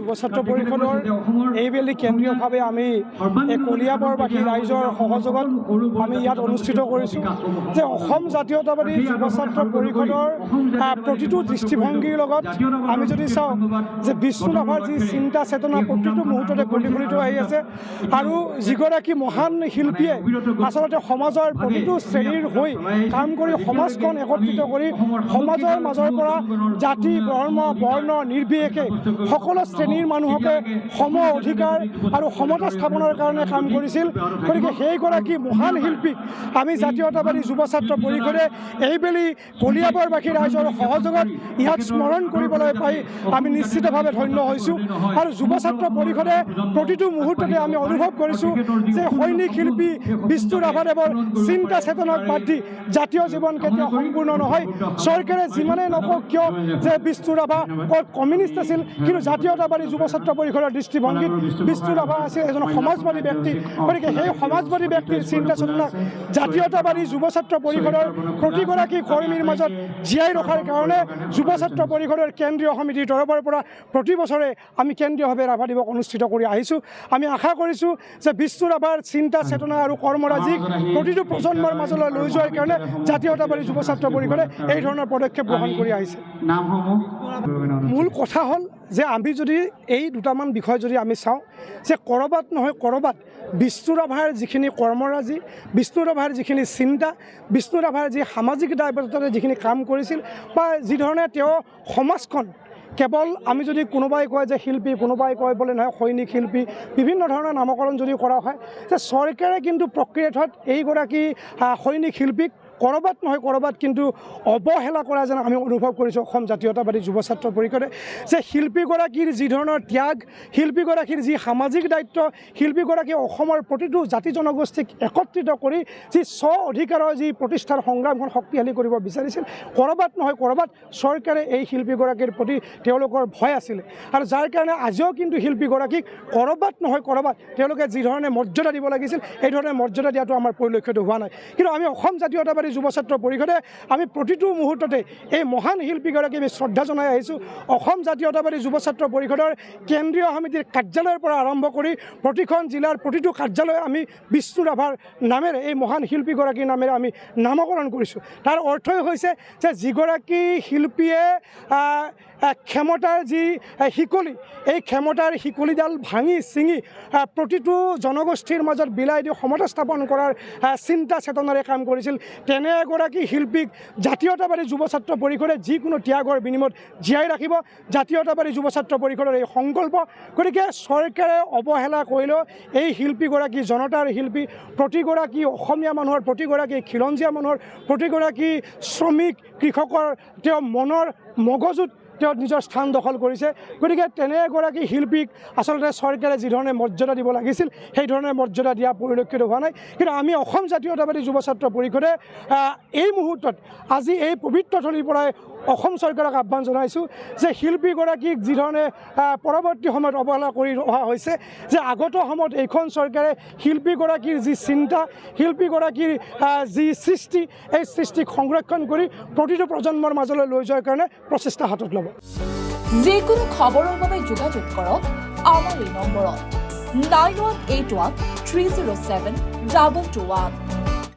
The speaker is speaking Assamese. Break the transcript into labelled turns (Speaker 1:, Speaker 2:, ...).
Speaker 1: যুৱ ছাত্ৰ পৰিষদৰ এইবেলি কেন্দ্ৰীয়ভাৱে আমি এই কলিয়াবৰবাসী ৰাইজৰ সহযোগত আমি ইয়াত অনুষ্ঠিত কৰিছোঁ যে অসম জাতীয়তাবাদী যুৱ ছাত্ৰ পৰিষদৰ প্ৰতিটো দৃষ্টিভংগীৰ লগত আমি যদি চাওঁ যে বিষ্ণু ৰাভাৰ যি চিন্তা চেতনা প্ৰতিটো মুহূৰ্ততে প্ৰতিফলিত আহি আছে আৰু যিগৰাকী মহান শিল্পীয়ে আচলতে সমাজৰ প্ৰতিটো শ্ৰেণীৰ হৈ কাম কৰি সমাজখন একত্ৰিত কৰি সমাজৰ মাজৰ পৰা জাতি ধৰ্ম বৰ্ণ নিৰ্বিশেষে সকলো শ্ৰেণীৰ মানুহকে সম অধিকাৰ আৰু সমতা স্থাপনৰ কাৰণে কাম কৰিছিল। গতিকে সেইগৰাকী মহান শিল্পীক আমি জাতীয়তাবাদী যুৱ ছাত্ৰ পৰিষদে এইবেলি কলিয়াবৰবাসী ৰাইজৰ সহযোগত ইয়াত স্মৰণ কৰিবলৈ পাই আমি নিশ্চিতভাৱে ধন্য হৈছোঁ। আৰু যুৱ ছাত্ৰ পৰিষদে প্ৰতিটো মুহূৰ্ততে আমি অনুভৱ কৰিছোঁ যে সৈনিক শিল্পী বিষ্ণু ৰাভাদেৱৰ চিন্তা চেতনাক বাদ দি জাতীয় জীৱন কেতিয়াও সম্পূৰ্ণ নহয়। চৰকাৰে যিমানেই নকওক কিয় যে বিষ্ণু ৰাভা কমিউনিষ্ট আছিল, কিন্তু জাতীয়তাবাদী যুৱ ছাত্ৰ পৰিষদৰ দৃষ্টিভংগীত বিষ্ণু ৰাভা আছিল এজন সমাজবাদী ব্যক্তি। গতিকে সেই সমাজবাদী ব্যক্তিৰ চিন্তা চেতনাক জাতীয়তাবাদী যুৱ ছাত্ৰ পৰিষদৰ প্ৰতিগৰাকী কৰ্মীৰ মাজত জীয়াই ৰখাৰ কাৰণে যুৱ ছাত্ৰ পৰিষদৰ কেন্দ্ৰীয় সমিতিৰ তৰফৰ পৰা প্ৰতি বছৰে আমি কেন্দ্ৰীয়ভাৱে ৰাভা দিৱস অনুষ্ঠিত কৰি আহিছোঁ। আমি আশা কৰিছোঁ যে বিষ্ণু ৰাভাৰ চিন্তা চেতনা আৰু কৰ্মৰাজিক প্ৰতিটো প্ৰজন্মৰ মাজলৈ লৈ যোৱাৰ কাৰণে জাতীয়তাবাদী যুৱ ছাত্ৰ পৰিষদে এই ধৰণৰ পদক্ষেপ গ্ৰহণ কৰি আহিছে। মূল কথা হ'ল যে আমি যদি এই দুটামান বিষয় যদি আমি চাওঁ যে ক'ৰবাত নহয় ক'ৰবাত বিষ্ণু ৰাভাৰ যিখিনি কৰ্মৰাজি, বিষ্ণু ৰাভাৰ যিখিনি চিন্তা, বিষ্ণু ৰাভাৰ যি সামাজিক দায়বদ্ধতাৰে যিখিনি কাম কৰিছিল বা যিধৰণে তেওঁ সমাজখন কেৱল আমি যদি কোনোবাই কয় যে শিল্পী, কোনোবাই কয় বোলে নহয় সৈনিক শিল্পী, বিভিন্ন ধৰণৰ নামকৰণ যদি কৰা হয় যে চৰকাৰে কিন্তু প্ৰকৃতত এইগৰাকী সৈনিক শিল্পীক ক'ৰবাত নহয় ক'ৰবাত কিন্তু অৱহেলা কৰা যেন আমি অনুভৱ কৰিছোঁ অসম জাতীয়তাবাদী যুৱ ছাত্ৰ পৰিষদে। যে শিল্পীগৰাকীৰ যি ধৰণৰ ত্যাগ, শিল্পীগৰাকীৰ যি সামাজিক দায়িত্ব, শিল্পীগৰাকীয়ে অসমৰ প্ৰতিটো জাতি জনগোষ্ঠীক একত্ৰিত কৰি যি স্ব অধিকাৰৰ যি প্ৰতিষ্ঠাৰ সংগ্ৰামখন শক্তিশালী কৰিব বিচাৰিছিল, ক'ৰবাত নহয় ক'ৰবাত চৰকাৰে এই শিল্পীগৰাকীৰ প্ৰতি তেওঁলোকৰ ভয় আছিলে। আৰু যাৰ কাৰণে আজিও কিন্তু শিল্পীগৰাকীক ক'ৰবাত নহয় ক'ৰবাত তেওঁলোকে যি ধৰণে মৰ্যাদা দিব লাগিছিল এই ধৰণে মৰ্যাদা দিয়াটো আমাৰ পৰিলক্ষিত হোৱা নাই। কিন্তু আমি অসম জাতীয়তাবাদী যুৱ ছাত্ৰ পৰিষদে আমি প্ৰতিটো মুহূৰ্ততে এই মহান শিল্পীগৰাকী আমি শ্ৰদ্ধা জনাই আহিছোঁ। অসম জাতীয়তাবাদী যুৱ ছাত্ৰ পৰিষদৰ কেন্দ্ৰীয় সমিতিৰ কাৰ্যালয়ৰ পৰা আৰম্ভ কৰি প্ৰতিখন জিলাৰ প্ৰতিটো কাৰ্যালয় আমি বিষ্ণু ৰাভাৰ নামেৰে এই মহান শিল্পীগৰাকীৰ নামেৰে আমি নামকৰণ কৰিছোঁ। তাৰ অৰ্থই হৈছে যে যিগৰাকী শিল্পীয়ে ক্ষমতাৰ যি শিকলি, এই ক্ষমতাৰ শিকলিডাল ভাঙি ছিঙি প্ৰতিটো জনগোষ্ঠীৰ মাজত বিলাই দি সমতা স্থাপন কৰাৰ চিন্তা চেতনাৰে কাম কৰিছিল, তেনে এগৰাকী শিল্পীক জাতীয়তাবাদী যুৱ ছাত্ৰ পৰিষদে যিকোনো ত্যাগৰ বিনিময়ত জীয়াই ৰাখিব। জাতীয়তাবাদী যুৱ ছাত্ৰ পৰিষদৰ এই সংকল্প। গতিকে চৰকাৰে অৱহেলা কৰিলেও এই শিল্পীগৰাকী জনতাৰ শিল্পী, প্ৰতিগৰাকী অসমীয়া মানুহৰ, প্ৰতিগৰাকী খিলঞ্জীয়া মানুহৰ, প্ৰতিগৰাকী শ্ৰমিক কৃষকৰ তেওঁ মনৰ মগজুত তেওঁ নিজৰ স্থান দখল কৰিছে। গতিকে তেনে এগৰাকী শিল্পীক আচলতে চৰকাৰে যিধৰণে মৰ্যাদা দিব লাগিছিল সেই ধৰণে মৰ্যাদা দিয়া পৰিলক্ষিত হোৱা নাই। কিন্তু আমি অসম জাতীয়তাবাদী যুৱ ছাত্ৰ পৰিষদে এই মুহূৰ্তত আজি এই পবিত্ৰ থলীৰ পৰাই অসম চৰকাৰক আহ্বান জনাইছোঁ যে শিল্পীগৰাকীক যিধৰণে পৰৱৰ্তী সময়ত অৱহেলা কৰি অহা হৈছে, যে আগত সময়ত এইখন চৰকাৰে শিল্পীগৰাকীৰ যি চিন্তা, শিল্পীগৰাকীৰ যি সৃষ্টি, এই সৃষ্টিক সংৰক্ষণ কৰি প্ৰতিটো প্ৰজন্মৰ মাজলৈ লৈ যোৱাৰ কাৰণে প্ৰচেষ্টা হাতত ল'ব।
Speaker 2: যিকোনো খবৰৰ বাবে যোগাযোগ কৰক আমাৰ এই নম্বৰত 9181 307 221।